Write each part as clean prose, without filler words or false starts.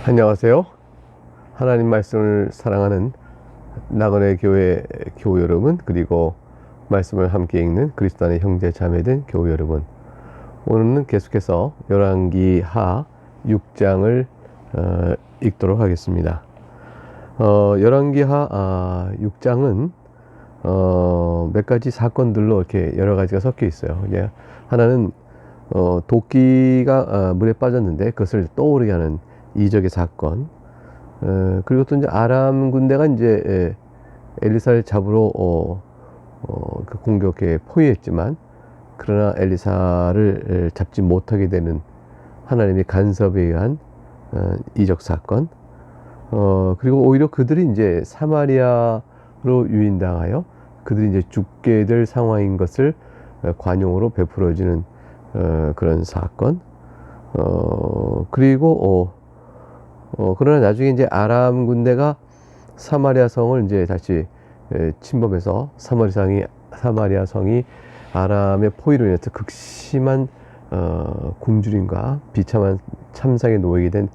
안녕하세요. 하나님 말씀을 사랑하는 나건의 교회 교우 여러분, 그리고 말씀을 함께 읽는 그리스도 안의 형제 자매된 교우 여러분, 오늘은 계속해서 열왕기하 6장을 읽도록 하겠습니다. 열왕기하 6장은 몇 가지 사건들로 이렇게 여러 가지가 섞여 있어요. 이제 하나는 도끼가 물에 빠졌는데 그것을 떠오르게 하는 이적의 사건, 그리고 또 이제 아람 군대가 이제 엘리사를 잡으러 그 공격에 포위했지만, 그러나 엘리사를 잡지 못하게 되는 하나님의 간섭에 의한 이적 사건, 그리고 오히려 그들이 이제 사마리아로 유인당하여 그들이 이제 죽게 될 상황인 것을 관용으로 베풀어지는 그런 사건, 그리고 그러나 나중에 이제 아람 군대가 사마리아 성을 이제 다시 침범해서 사마리아 성이 아람의 포위로 인해서 극심한 굶주림과 비참한 참상에 놓이게 된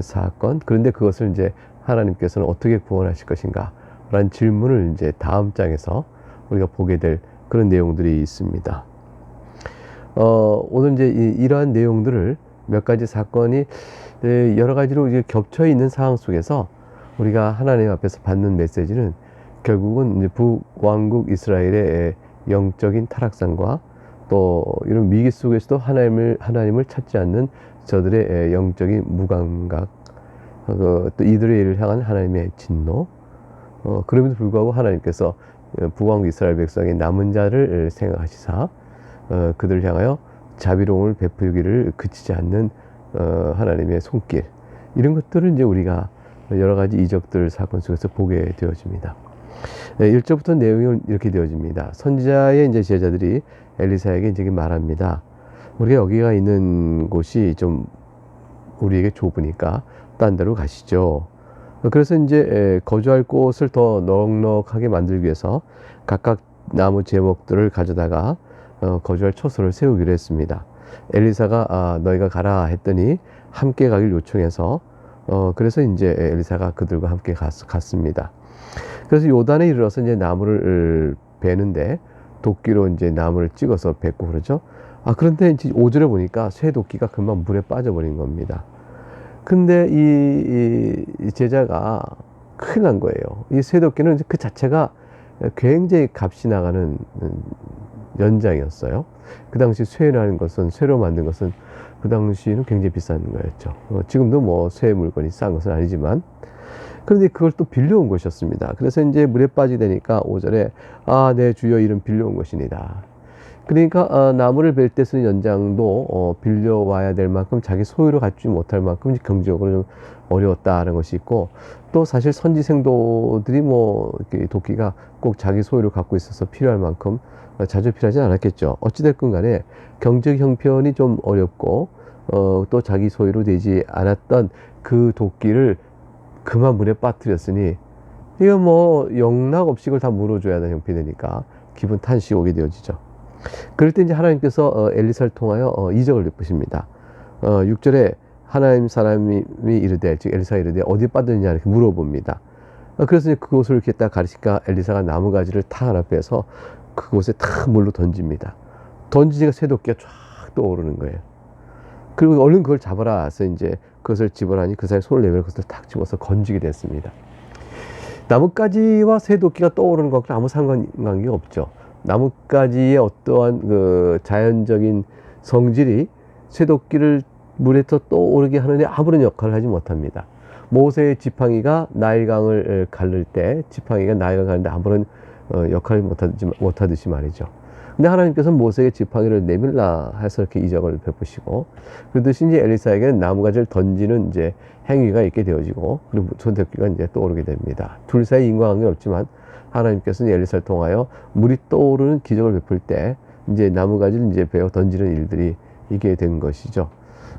사건. 그런데 그것을 이제 하나님께서는 어떻게 구원하실 것인가 라는 질문을 이제 다음 장에서 우리가 보게 될 그런 내용들이 있습니다. 오늘 이제 이러한 내용들을 몇 가지 사건이 여러 가지로 이제 겹쳐 있는 상황 속에서 우리가 하나님 앞에서 받는 메시지는 결국은 이제 북왕국 이스라엘의 영적인 타락상과 또 이런 위기 속에서도 하나님을 찾지 않는 저들의 영적인 무감각, 또 이들의 일을 향한 하나님의 진노, 그럼에도 불구하고 하나님께서 북왕국 이스라엘 백성의 남은 자를 생각하시사 그들을 향하여 자비로움을 베풀기를 그치지 않는 하나님의 손길, 이런 것들을 이제 우리가 여러 가지 이적들 사건 속에서 보게 되어집니다. 1절부터 내용이 이렇게 되어집니다. 선지자의 이제 제자들이 엘리사에게 이제 말합니다. 우리가 여기가 있는 곳이 좀 우리에게 좁으니까 딴 데로 가시죠. 그래서 이제 거주할 곳을 더 넉넉하게 만들기 위해서 각각 나무 제목들을 가져다가 거주할 처소를 세우기로 했습니다. 엘리사가 너희가 가라 했더니 함께 가길 요청해서 그래서 이제 엘리사가 그들과 함께 갔습니다. 그래서 요단에 이르러서 이제 나무를 베는데 도끼로 이제 나무를 찍어서 뱉고 그러죠. 그런데 이제 5절에 보니까 쇠 도끼가 금방 물에 빠져버린 겁니다. 근데 이 제자가 큰일 난 거예요. 이 쇠 도끼는 그 자체가 굉장히 값이 나가는 연장이었어요. 그 당시 쇠라는 것은, 쇠로 만든 것은 그 당시에는 굉장히 비싼 거였죠. 지금도 뭐 쇠 물건이 싼 것은 아니지만, 그런데 그걸 또 빌려온 것이었습니다. 그래서 이제 물에 빠지게 되니까 5절에 내 주여 이름 빌려온 것이니다. 그러니까 나무를 벨 때 쓰는 연장도 빌려와야 될 만큼 자기 소유로 갖지 못할 만큼 경제적으로 좀 어려웠다는 것이 있고, 또 사실 선지생도들이 뭐 도끼가 꼭 자기 소유를 갖고 있어서 필요할 만큼 자주 필요하지 않았겠죠. 어찌됐건 간에 경제적 형편이 좀 어렵고 또 자기 소유로 되지 않았던 그 도끼를 그만 물에 빠뜨렸으니, 이거 뭐 영락 없이 이걸 다 물어줘야 하는 형편이니까 기분 탄식이 오게 되어지죠. 그럴 때 이제 하나님께서 엘리사를 통하여 이적을 베푸십니다. 6절에 하나님 사람이 이르되, 즉 엘리사가 이르되 어디 빠졌느냐 이렇게 물어봅니다. 그래서 이제 그곳을 이렇게 딱 가리키니까 엘리사가 나무가지를 탁 하나 빼서 그곳에 탁 물로 던집니다. 던지니까 쇠도끼가 쫙 떠오르는 거예요. 그리고 얼른 그걸 잡아라 해서 이제 그것을 집어라니 그 사이 손을 내밀어 그것을 탁 집어서 건지게 됐습니다. 나뭇가지와 쇠도끼가 떠오르는 것과 아무 상관관계가 없죠. 나뭇가지의 어떠한 그 자연적인 성질이 쇠도끼를 물에서 떠오르게 하는데 아무런 역할을 하지 못합니다. 모세의 지팡이가 나일강을 가를 때 지팡이가 나일강을 가는데 아무런 역할을 못하듯이 말이죠. 근데 하나님께서는 모세에게 지팡이를 내밀라 해서 이렇게 이적을 베푸시고, 그러듯이 이제 엘리사에게는 나무가지를 던지는 이제 행위가 있게 되어지고, 그리고 쇠도끼가 이제 떠오르게 됩니다. 둘 사이 인과관계는 없지만 하나님께서는 엘리사를 통하여 물이 떠오르는 기적을 베풀 때 이제 나무가지를 이제 베어 던지는 일들이 있게 된 것이죠.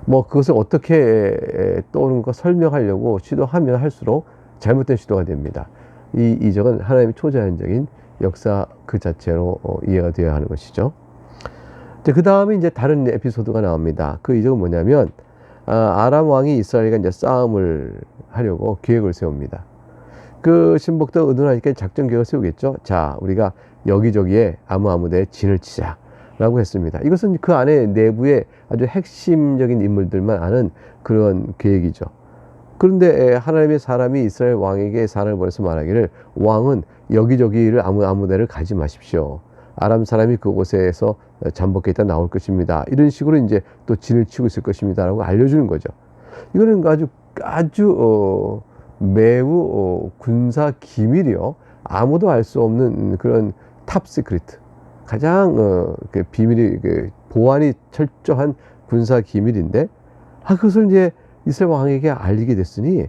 뭐 그것을 어떻게 떠오르는 거 설명하려고 시도하면 할수록 잘못된 시도가 됩니다. 이 이적은 하나님의 초자연적인 역사 그 자체로 이해가 되어야 하는 것이죠. 그 다음에 이제 다른 에피소드가 나옵니다. 그 이적은 뭐냐면 아람 왕이 이스라엘과 이제 싸움을 하려고 계획을 세웁니다. 그 신복도 의논하니까 작전 계획을 세우겠죠. 자, 우리가 여기저기에 아무 데에 진을 치자라고 했습니다. 이것은 그 안에 내부에 아주 핵심적인 인물들만 아는 그런 계획이죠. 그런데 하나님의 사람이 이스라엘 왕에게 사람을 보내서 말하기를, 왕은 여기저기를 아무 데를 가지 마십시오. 아람 사람이 그곳에서 잠복해 있다 나올 것입니다. 이런 식으로 이제 또 진을 치고 있을 것입니다라고 알려주는 거죠. 이거는 아주 매우 군사 기밀이요. 아무도 알 수 없는 그런 탑 시크릿. 가장 그 비밀이 보안이 철저한 군사 기밀인데, 그것을 이제 이스라엘 왕에게 알리게 됐으니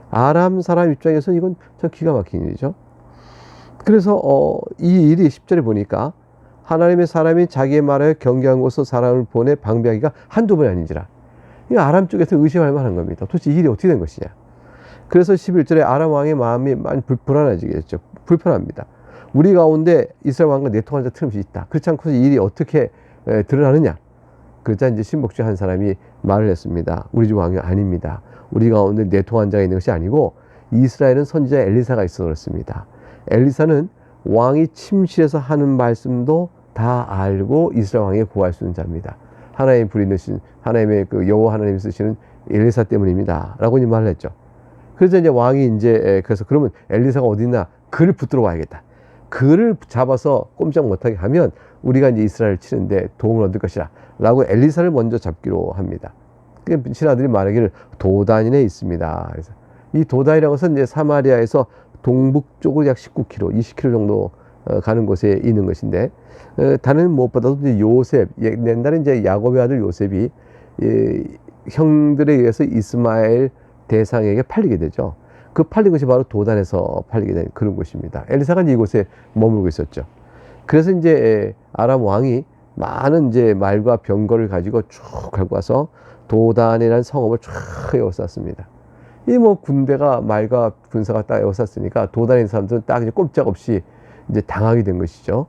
아람 사람 입장에서는 이건 참 기가 막힌 일이죠. 그래서 이 일이 10절에 보니까 하나님의 사람이 자기의 말에 경계한 곳으로 사람을 보내 방비하기가 한두 번이 아닌지라. 이 아람 쪽에서 의심할 만한 겁니다. 도대체 이 일이 어떻게 된 것이냐. 그래서 11절에 아람 왕의 마음이 많이 불안해지겠죠. 불편합니다. 우리 가운데 이스라엘 왕과 내통한 자 틀림없이 있다. 그렇지 않고서 이 일이 어떻게 드러나느냐. 그러자 이제 신복 중 한 사람이 말을 했습니다. 우리 집 왕이 아닙니다. 우리 가운데 내통한 자가 있는 것이 아니고 이스라엘은 선지자 엘리사가 있어서 그렇습니다. 엘리사는 왕이 침실에서 하는 말씀도 다 알고 이스라엘 왕에게 구할 수 있는 자입니다. 하나님의 불이 넣으신, 하나님의 그 여호와 하나님이 쓰시는 엘리사 때문입니다. 라고 말을 했죠. 그래서 이제 왕이 그래서 그러면 엘리사가 어디 있나 그를 붙들어 와야겠다. 그를 잡아서 꼼짝 못하게 하면 우리가 이제 이스라엘을 치는데 도움을 얻을 것이라. 라고 엘리사를 먼저 잡기로 합니다. 신하들이 말하기를 도단에 있습니다. 그래서 이 도단이라고 해서 이제 사마리아에서 동북쪽으로 약 19km, 20km 정도 가는 곳에 있는 것인데, 다른 무엇보다도 이제 요셉, 옛날에 이제 야곱의 아들 요셉이 형들에 의해서 이스마엘 대상에게 팔리게 되죠. 그 팔린 것이 바로 도단에서 팔리게 된 그런 곳입니다. 엘리사가 이곳에 머물고 있었죠. 그래서 이제 아람 왕이 많은 이제 말과 병거를 가지고 쭉 갖고 와서 도단이라는 성읍을 쫙 에워쌌습니다. 이 뭐 군대가 말과 군사가 딱 에워쌌으니까 도단에 있는 사람들은 딱 이제 꼼짝없이 이제 당하게 된 것이죠.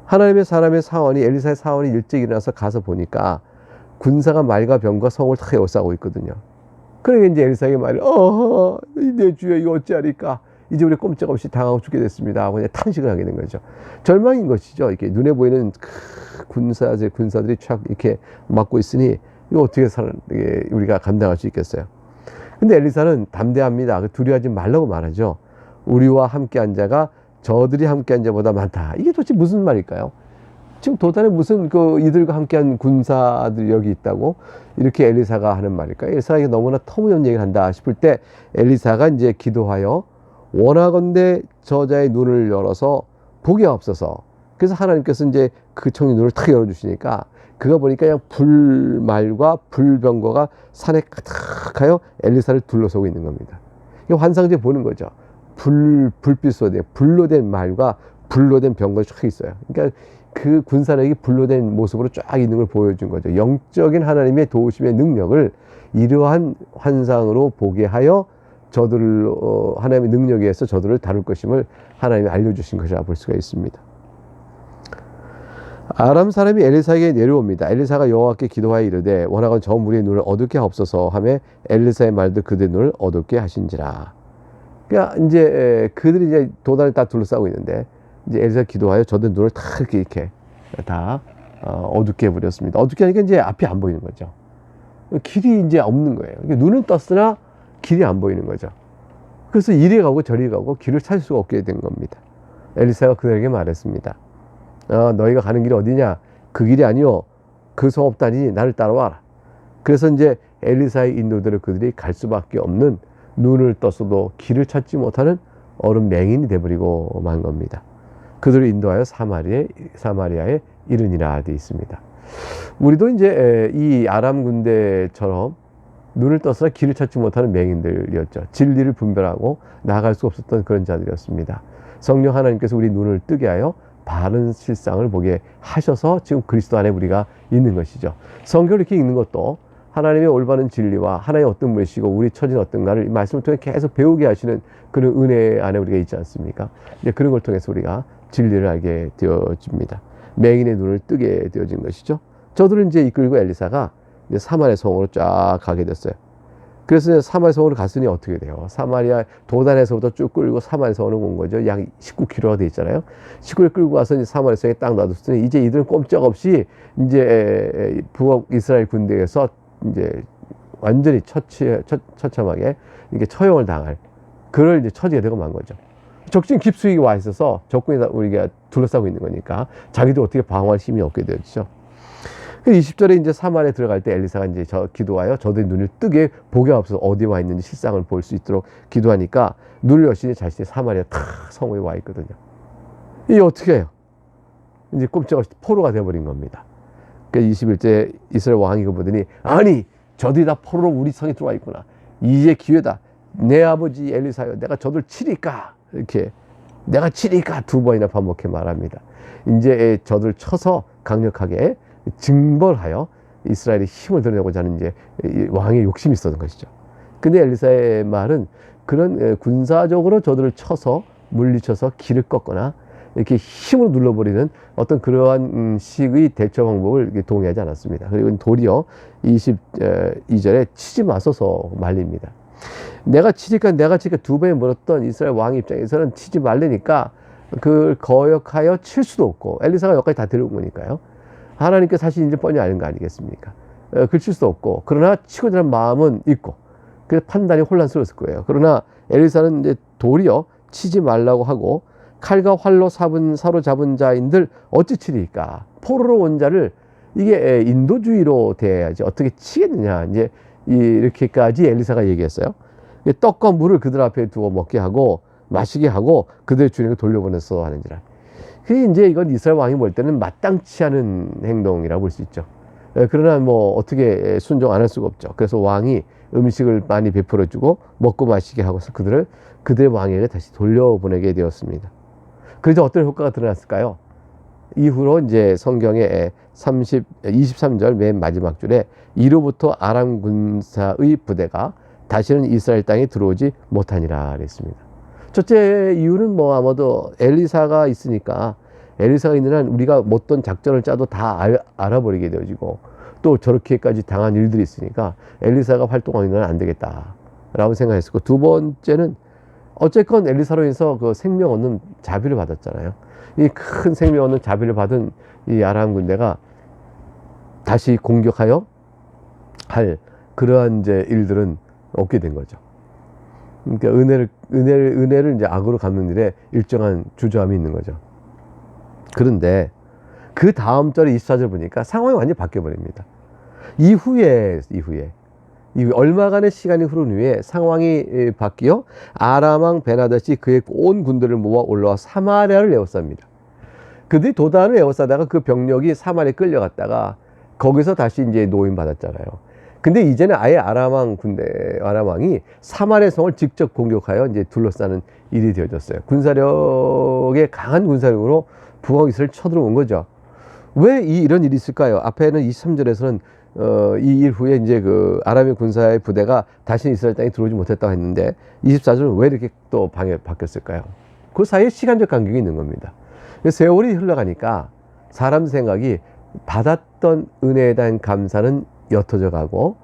하나님의 사람의 사원이, 엘리사의 사원이 일찍 일어나서 가서 보니까 군사가 말과 병과 성을 다 에워싸고 있거든요. 그러니까 이제 엘리사에게 말을, 내 주여 이거 어찌하리까? 이제 우리 꼼짝없이 당하고 죽게 됐습니다 하고 그냥 탄식을 하게 된 거죠. 절망인 것이죠. 이렇게 눈에 보이는 군사들이 쫙 이렇게 막고 있으니 이거 어떻게 우리가 감당할 수 있겠어요. 근데 엘리사는 담대합니다. 두려워하지 말라고 말하죠. 우리와 함께한 자가 저들이 함께한 자보다 많다. 이게 도대체 무슨 말일까요? 지금 도단에 무슨 이들과 함께한 군사들이 여기 있다고 이렇게 엘리사가 하는 말일까요? 엘리사가 너무나 터무니없는 얘기를 한다 싶을 때 엘리사가 이제 기도하여 원하건대 저자의 눈을 열어서 보게 없어서. 그래서 하나님께서 이제 그 청년 눈을 탁 열어주시니까 그가 보니까 그냥 불말과 불병거가 산에 가득하여 엘리사를 둘러서고 있는 겁니다. 이 환상제 보는 거죠. 불빛 속에 불로 된 말과 불로 된 병거가 쫙 있어요. 그러니까 그 군사력이 불로 된 모습으로 쫙 있는 걸 보여준 거죠. 영적인 하나님의 도우심의 능력을 이러한 환상으로 보게 하여 저들을 하나님의 능력에 의해서 저들을 다룰 것임을 하나님이 알려주신 것이라 볼 수가 있습니다. 아람 사람이 엘리사에게 내려옵니다. 엘리사가 여호와께 기도하여 이르되 원하건 저 무리의 눈을 어둡게 하옵소서 하며 엘리사의 말도 그들의 눈을 어둡게 하신지라. 그러니까 이제 그들이 이제 도단을 다 둘러싸고 있는데 이제 엘리사가 기도하여 저들 눈을 다 이렇게 다 어둡게 해버렸습니다. 어둡게 하니까 이제 앞이 안 보이는 거죠. 길이 이제 없는 거예요. 그러니까 눈은 떴으나 길이 안 보이는 거죠. 그래서 이리 가고 저리 가고 길을 찾을 수가 없게 된 겁니다. 엘리사가 그들에게 말했습니다. 너희가 가는 길이 어디냐? 그 길이 아니요. 그 성읍 다니니 나를 따라와라. 그래서 이제 엘리사의 인도대로 그들이 갈 수밖에 없는 눈을 떴어도 길을 찾지 못하는 얼음 맹인이 되어버리고 만 겁니다. 그들을 인도하여 사마리아에 이르니라 되어 있습니다. 우리도 이제 이 아람 군대처럼 눈을 떠서 길을 찾지 못하는 맹인들이었죠. 진리를 분별하고 나아갈 수 없었던 그런 자들이었습니다. 성령 하나님께서 우리 눈을 뜨게 하여 바른 실상을 보게 하셔서 지금 그리스도 안에 우리가 있는 것이죠. 성경을 이렇게 읽는 것도 하나님의 올바른 진리와 하나님의 어떤 분이시고 우리 처지는 어떤가를 말씀을 통해 계속 배우게 하시는 그런 은혜 안에 우리가 있지 않습니까? 이제 그런 걸 통해서 우리가 진리를 알게 되어집니다. 맹인의 눈을 뜨게 되어진 것이죠. 저들은 이제 이끌고 엘리사가 이제 사마리아 성으로 쫙 가게 됐어요. 그래서 이제 사마리아 성으로 갔으니 어떻게 돼요? 사마리아 도단에서부터 쭉 끌고 사마리아 성으로 온 거죠. 약 19km가 돼 있잖아요. 19km 끌고 와서 이제 사마리아 성에 딱 놔뒀으니 이제 이들은 꼼짝없이 이제 북왕국 이스라엘 군대에서 이제 완전히 처참하게 이게 처형을 당할 그럴 이제 처지가 되고 만 거죠. 적진 깊숙이 와 있어서 적군이 우리가 둘러싸고 있는 거니까 자기도 어떻게 방어할 힘이 없게 되었죠. 20절에 이제 사마리아에 들어갈 때 엘리사가 이제 기도하여 저들의 눈을 뜨게 보게 하옵소서. 어디 와 있는지 실상을 볼 수 있도록 기도하니까 눈을 여시니 자신이 사마리아 탁 성읍에 와 있거든요. 이게 어떻게 해요? 이제 꼼짝없이 포로가 되어버린 겁니다. 그러니까 21절 이스라엘 왕이 그 보더니 아니 저들이 다 포로로 우리 성에 들어와 있구나. 이제 기회다. 내 아버지 엘리사여 내가 저들 치리까 이렇게 내가 치리까 두 번이나 반복해 말합니다. 이제 저들 쳐서 강력하게 징벌하여 이스라엘의 힘을 드러내고자 하는 이제 왕의 욕심이 있었던 것이죠. 근데 엘리사의 말은 그런 군사적으로 저들을 쳐서 물리쳐서 길을 꺾거나 이렇게 힘으로 눌러버리는 어떤 그러한 식의 대처 방법을 동의하지 않았습니다. 그리고 도리어 22절에 치지 마소서 말립니다. 내가 치니까 두 번에 물었던 이스라엘 왕 입장에서는 치지 말라니까 그걸 거역하여 칠 수도 없고 엘리사가 여기까지 다 데려온 거니까요. 하나님께 사실 이제 뻔히 아는 거 아니겠습니까? 그칠 수도 없고 그러나 치고자 하는 마음은 있고 그래서 판단이 혼란스러웠을 거예요. 그러나 엘리사는 이제 도리어 치지 말라고 하고 칼과 활로 사로잡은 자인들 어찌 치리까? 포로로 온 자를 이게 인도주의로 대해야지 어떻게 치겠느냐 이제 이렇게까지 엘리사가 얘기했어요. 떡과 물을 그들 앞에 두어 먹게 하고 마시게 하고 그들의 주인에게 돌려보냈어 하는지라. 그게 이제 이건 이스라엘 왕이 볼 때는 마땅치 않은 행동이라고 볼 수 있죠. 그러나 뭐 어떻게 순종 안 할 수가 없죠. 그래서 왕이 음식을 많이 베풀어주고 먹고 마시게 하고서 그들의 왕에게 다시 돌려보내게 되었습니다. 그래서 어떤 효과가 드러났을까요? 이후로 이제 성경의 23절 맨 마지막 줄에 이로부터 아람 군사의 부대가 다시는 이스라엘 땅에 들어오지 못하니라 그랬습니다. 첫째 이유는 뭐 아마도 엘리사가 있으니까 엘리사가 있는 한 우리가 어떤 작전을 짜도 다 알아버리게 되어지고 또 저렇게까지 당한 일들이 있으니까 엘리사가 활동하는 건 안 되겠다라고 생각했었고 두 번째는 어쨌건 엘리사로 인해서 그 생명 얻는 자비를 받았잖아요. 이 큰 생명 얻는 자비를 받은 이 아람 군대가 다시 공격하여 할 그러한 이제 일들은 없게 된 거죠. 그러니까 은혜를 이제 악으로 갚는 일에 일정한 주저함이 있는 거죠. 그런데 그 다음 절에 24절 보니까 상황이 완전히 바뀌어 버립니다. 이후에 얼마간의 시간이 흐른 후에 상황이 바뀌어 아람 왕 베나닷이 그의 온 군대를 모아 올라와 사마리아를 에워쌉니다. 그들이 도단을 에워싸다가 그 병력이 사마리아에 끌려갔다가 거기서 다시 이제 노임 받았잖아요. 근데 이제는 아예 아람 왕이 사마리아 성을 직접 공격하여 이제 둘러싸는 일이 되어졌어요. 강한 군사력으로 북왕 이스라엘 쳐들어온 거죠. 왜 이런 일이 있을까요? 앞에는 23절에서는 이 일 후에 이제 그 아람의 군사의 부대가 다시 이스라엘 땅에 들어오지 못했다고 했는데 24절은 왜 이렇게 또 바뀌었을까요? 그 사이에 시간적 간격이 있는 겁니다. 세월이 흘러가니까 사람 생각이 받았던 은혜에 대한 감사는 옅어져 가고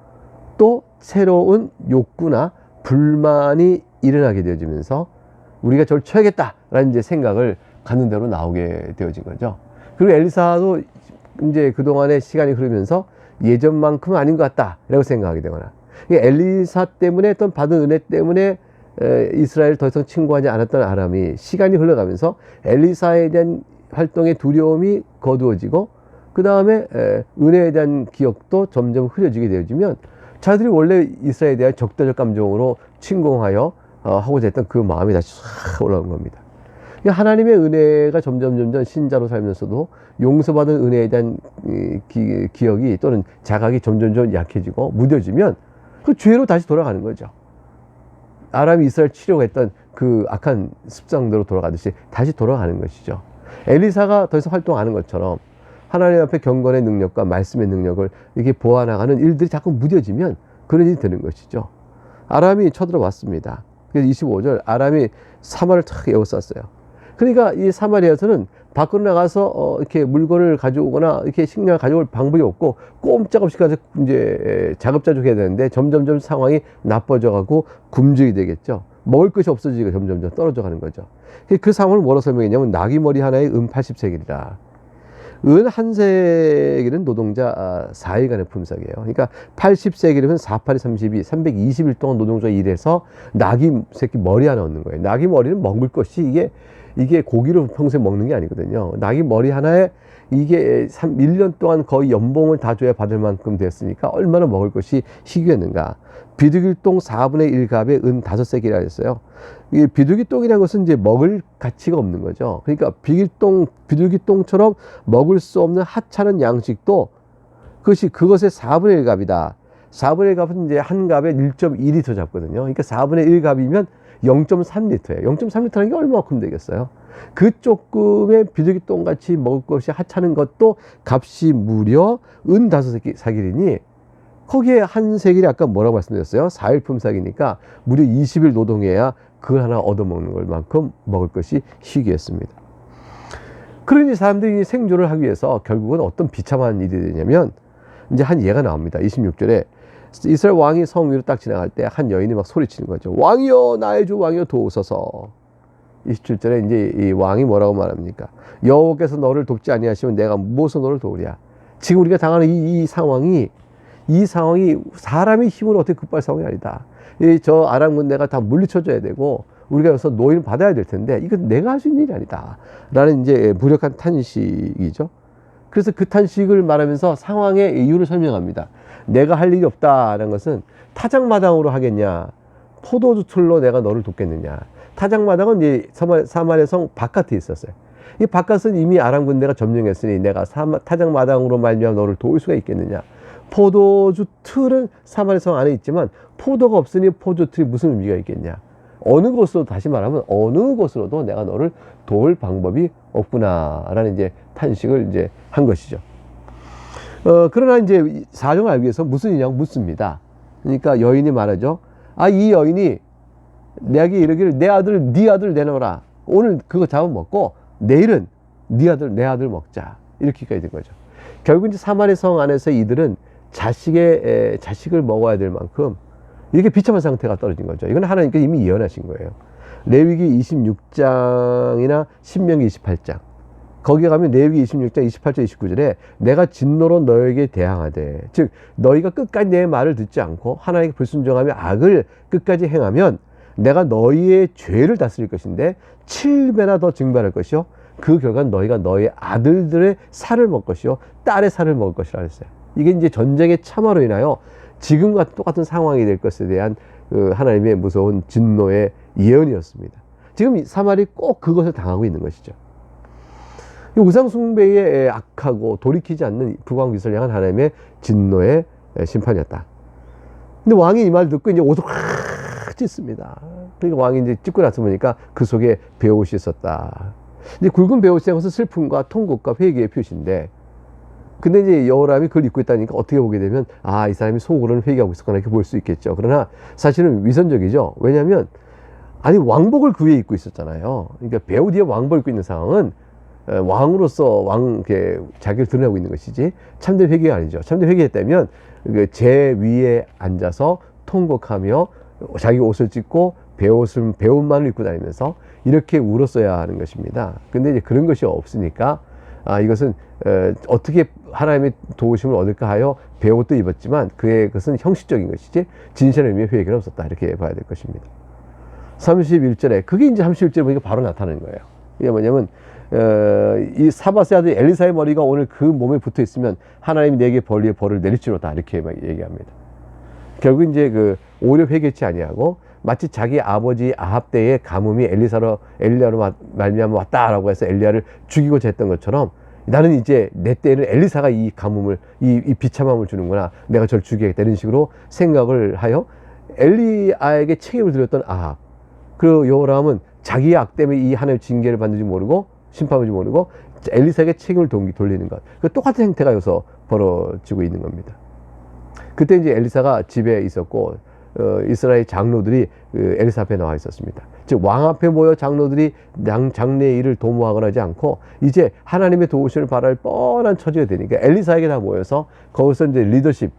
또 새로운 욕구나 불만이 일어나게 되어지면서 우리가 저를 쳐야겠다라는 이제 생각을 갖는 대로 나오게 되어진 거죠. 그리고 엘리사도 이제 그동안의 시간이 흐르면서 예전만큼은 아닌 것 같다라고 생각하게 되거나 엘리사 때문에 어떤 받은 은혜 때문에 이스라엘을 더 이상 친구하지 않았던 아람이 시간이 흘러가면서 엘리사에 대한 활동의 두려움이 거두어지고 그 다음에 은혜에 대한 기억도 점점 흐려지게 되어지면 자들이 원래 이스라엘에 대한 적대적 감정으로 침공하여 하고자 했던 그 마음이 다시 싹 올라온 겁니다. 하나님의 은혜가 점점 신자로 살면서도 용서받은 은혜에 대한 기억이 또는 자각이 점점 약해지고 무뎌지면 그 죄로 다시 돌아가는 거죠. 아람이 이스라엘 치려고 했던 그 악한 습성대로 돌아가듯이 다시 돌아가는 것이죠. 엘리사가 더 이상 활동 안 하는 것처럼 하나님 앞에 경건의 능력과 말씀의 능력을 이렇게 보아나가는 일들이 자꾸 무뎌지면 그런 일이 되는 것이죠. 아람이 쳐들어왔습니다. 그래서 25절 아람이 사마를 탁 에워쌌어요. 그러니까 이 사마리아에서는 밖으로 나가서 이렇게 물건을 가져오거나 이렇게 식량을 가져올 방법이 없고 꼼짝없이 가서 이제 자급자족해야 되는데 점점점 상황이 나빠져가고 굶주리게 되겠죠. 먹을 것이 없어지니까 점점점 떨어져 가는 거죠. 그 상황을 뭐로 설명했냐면 나귀 머리 하나에 은 80세겔이다. 은 한 세겔은 노동자 4일간의 품삯이에요. 그러니까 80세겔이면 4, 8이 32, 320일 동안 노동자 일해서 나귀 새끼 머리 하나 얻는 거예요. 나귀 머리는 먹을 것이 이게 고기를 평소에 먹는 게 아니거든요. 나귀 머리 하나에 이게 1년 동안 거의 연봉을 다 줘야 받을 만큼 됐으니까 얼마나 먹을 것이 희귀했는가. 비둘기똥 4분의 1갑에 은 5세겔이라 했어요. 이 비둘기똥이라는 것은 이제 먹을 가치가 없는 거죠. 그러니까 비둘기똥처럼 먹을 수 없는 하찮은 양식도 그것의 4분의 1갑이다. 4분의 1갑은 이제 한 갑에 1.2리터 잡거든요. 그러니까 4분의 1갑이면 0.3리터예요. 0.3리터라는 게 얼마큼 되겠어요? 그 조금의 비둘기똥 같이 먹을 것이 하찮은 것도 값이 무려 은 5세겔이니 거기에 한 세겔이 아까 뭐라고 말씀드렸어요? 4일 품삯이니까 무려 20일 노동해야 그걸 하나 얻어먹는 것만큼 먹을 것이 희귀했습니다. 그러니 사람들이 생존을 하기 위해서 결국은 어떤 비참한 일이 되냐면 이제 한 예가 나옵니다. 26절에 이스라엘 왕이 성 위로 딱 지나갈 때 한 여인이 막 소리치는 거죠. 왕이여 나의 주 왕이여 도우소서. 27절에 이제 이 왕이 뭐라고 말합니까? 여호와께서 너를 돕지 아니하시면 내가 무엇으로 너를 도우랴. 지금 우리가 당하는 이 상황이 사람의 힘으로 어떻게 급할 상황이 아니다. 저 아람 군대가 다 물리쳐줘야 되고 우리가 여기서 노임을 받아야 될 텐데 이건 내가 할 수 있는 일이 아니다 라는 이제 무력한 탄식이죠. 그래서 그 탄식을 말하면서 상황의 이유를 설명합니다. 내가 할 일이 없다라는 것은 타작마당으로 하겠냐, 포도주 틀로 내가 너를 돕겠느냐. 타작마당은 이제 사마리아 성 바깥에 있었어요. 이 바깥은 이미 아람 군대가 점령했으니 내가 타작마당으로 말미암아 너를 도울 수가 있겠느냐. 포도주 틀은 사마리아 성 안에 있지만 포도가 없으니 포도주 틀이 무슨 의미가 있겠냐. 어느 곳으로, 다시 말하면 어느 곳으로도 내가 너를 도울 방법이 없구나라는 이제 탄식을 이제 한 것이죠. 그러나 이제 사정을 알기 위해서 무슨 일이냐고 묻습니다. 그러니까 여인이 말하죠. 이 여인이 내게 이르기를 네 아들 내놓으라. 오늘 그거 잡아먹고 내일은 네 아들, 내 아들 먹자. 이렇게까지 된 거죠. 결국 이제 사마리아 성 안에서 이들은 자식을 먹어야 될 만큼 이렇게 비참한 상태가 떨어진 거죠. 이건 하나님께서 이미 예언하신 거예요. 레위기 26장이나 신명기 28장. 거기에 가면 레위기 26장 28절 29절에 내가 진노로 너에게 대항하되, 즉 너희가 끝까지 내 말을 듣지 않고 하나님께 불순종하며 악을 끝까지 행하면 내가 너희의 죄를 다스릴 것인데 7배나 더 증발할 것이요 그 결과는 너희가 너희 아들들의 살을 먹을 것이요 딸의 살을 먹을 것이라 했어요. 이게 이제 전쟁의 참화로 인하여 지금과 똑같은 상황이 될 것에 대한 하나님의 무서운 진노의 예언이었습니다. 지금 사마리 꼭 그것을 당하고 있는 것이죠. 우상숭배에 악하고 돌이키지 않는 북왕국 이스라엘을 향한 하나님의 진노의 심판이었다. 근데 왕이 이 말 듣고 이제 옷을 확 찢습니다. 그러니까 왕이 이제 찢고 나서 보니까 그 속에 베옷이 있었다. 이제 굵은 베옷이라는 것은 슬픔과 통곡과 회개의 표시인데, 근데 이제 여호람이 그걸 입고 있다니까 어떻게 보게 되면 이 사람이 속으로는 회개하고 있었구나 이렇게 볼 수 있겠죠. 그러나 사실은 위선적이죠. 왜냐하면 왕복을 그 위에 입고 있었잖아요. 그러니까 베옷 위에 왕복을 입고 있는 상황은 왕으로서 자기를 드러내고 있는 것이지 참된 회개가 아니죠. 참된 회개했다면 제 위에 앉아서 통곡하며 자기 옷을 찢고 베옷만을 입고 다니면서 이렇게 울었어야 하는 것입니다. 근데 이제 그런 것이 없으니까 이것은 어떻게 하나님의 도우심을 얻을까 하여 베옷도 입었지만 그것은 형식적인 것이지 진실의 의미의 회개는 없었다 이렇게 봐야 될 것입니다. 31절에 그게 이제 31절에 보니까 바로 나타나는 거예요. 이게 뭐냐면 이 사바스의 아들 엘리사의 머리가 오늘 그 몸에 붙어 있으면 하나님이 내게 벌을 내릴지로다 이렇게 얘기합니다. 결국 이제 오히려 회개치 아니하고 마치 자기 아버지 아합 때의 가뭄이 엘리야로 말미암아 왔다라고 해서 엘리야를 죽이고자 했던 것처럼 나는 이제 내 때에는 엘리사가 이 가뭄을 이 비참함을 주는구나, 내가 저를 죽이겠다 이런 식으로 생각을 하여 엘리야에게 책임을 들였던 아합, 그리고 여호람은 자기의 악 때문에 이 하나님의 징계를 받는지 모르고 심판을 모르고 엘리사에게 책임을 돌리는 것, 그 똑같은 행태가 여기서 벌어지고 있는 겁니다. 그때 이제 엘리사가 집에 있었고 이스라엘 장로들이 엘리사 앞에 나와 있었습니다. 즉 왕 앞에 모여 장로들이 장래의 일을 도모하거나 하지 않고 이제 하나님의 도우심을 바랄 뻔한 처지가 되니까 엘리사에게 다 모여서 거기서 이제 리더십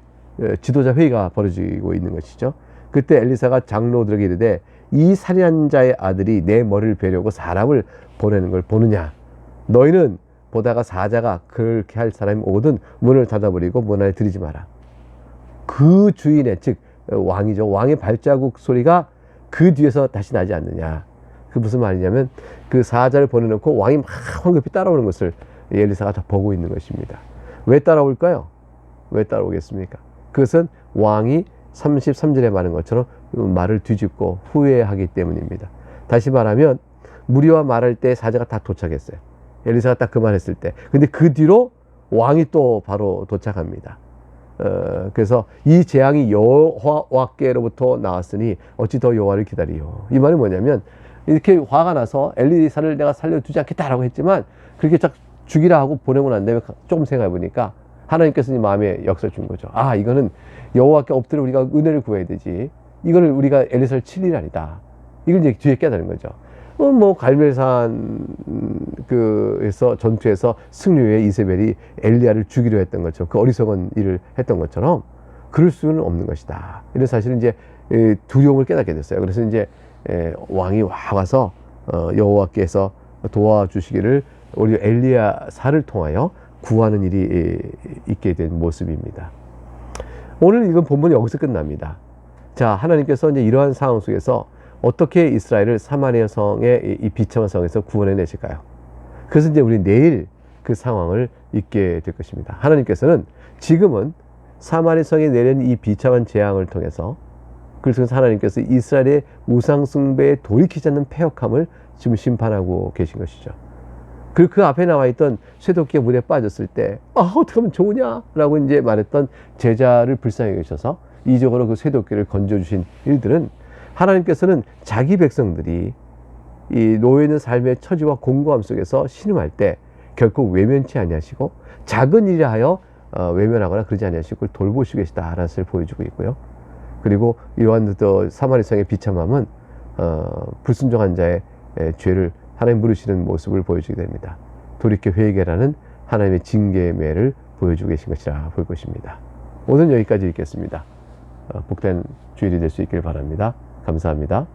지도자 회의가 벌어지고 있는 것이죠. 그때 엘리사가 장로들에게 이르되 이 살인한 자의 아들이 내 머리를 베려고 사람을 보내는 걸 보느냐. 너희는 보다가 사자가 그렇게 할 사람이 오거든 문을 닫아버리고 문 안에 들이지 마라. 그 주인의 즉 왕이죠. 왕의 발자국 소리가 그 뒤에서 다시 나지 않느냐. 그 무슨 말이냐면 그 사자를 보내놓고 왕이 막 황급히 따라오는 것을 엘리사가 다 보고 있는 것입니다. 왜 따라올까요? 왜 따라오겠습니까? 그것은 왕이 33절에 말한 것처럼 말을 뒤집고 후회하기 때문입니다. 다시 말하면 무리와 말할 때 사자가 다 도착했어요. 엘리사가 딱 그만했을 때. 근데 그 뒤로 왕이 또 바로 도착합니다. 그래서 이 재앙이 여호와께로부터 나왔으니 어찌 더 여호와를 기다리요. 이 말은 뭐냐면 이렇게 화가 나서 엘리사를 내가 살려두지 않겠다라고 했지만 그렇게 딱 죽이라 하고 보내고 난 다음에 조금 생각해 보니까 하나님께서 이 마음에 역사를 준 거죠. 아, 이거는 여호와께 엎드려 우리가 은혜를 구해야 되지. 이거를 우리가 엘리사를 칠 일이 아니다. 이걸 이제 뒤에 깨달은 거죠. 뭐 갈멜산 그에서 전투에서 승리 후에 이세벨이 엘리야를 죽이려 했던 것처럼 그 어리석은 일을 했던 것처럼 그럴 수는 없는 것이다. 이런 사실은 이제 두려움을 깨닫게 됐어요. 그래서 이제 왕이 와서 여호와께서 도와주시기를 우리 엘리야사를 통하여 구하는 일이 있게 된 모습입니다. 오늘 읽은 본문이 여기서 끝납니다. 자, 하나님께서 이제 이러한 상황 속에서 어떻게 이스라엘을 사마리아 성의 이 비참한 상황에서 구원해 내실까요? 그래서 이제 우리 내일 그 상황을 읽게 될 것입니다. 하나님께서는 지금은 사마리아 성에 내린 이 비참한 재앙을 통해서 그래서 하나님께서 이스라엘의 우상 숭배에 돌이키지 않는 패역함을 지금 심판하고 계신 것이죠. 그리고 그 앞에 나와 있던 쇠도끼가 물에 빠졌을 때 어떻게 하면 좋으냐라고 이제 말했던 제자를 불쌍히 여기셔서 이적으로 그 쇠도끼를 건져주신 일들은 하나님께서는 자기 백성들이 이 놓여있는 삶의 처지와 공고함 속에서 신음할 때 결코 외면치 아니하시고 작은 일이라 하여 외면하거나 그러지 아니하시고 그걸 돌보시고 계시다라는 것을 보여주고 있고요. 그리고 이러한 또 사마리성의 비참함은 불순종한 자의 죄를 하나님 물으시는 모습을 보여주게 됩니다. 돌이켜 회개라는 하나님의 징계의 매를 보여주고 계신 것이라 볼 것입니다. 오늘 여기까지 읽겠습니다. 복된 주일이 될 수 있길 바랍니다. 감사합니다.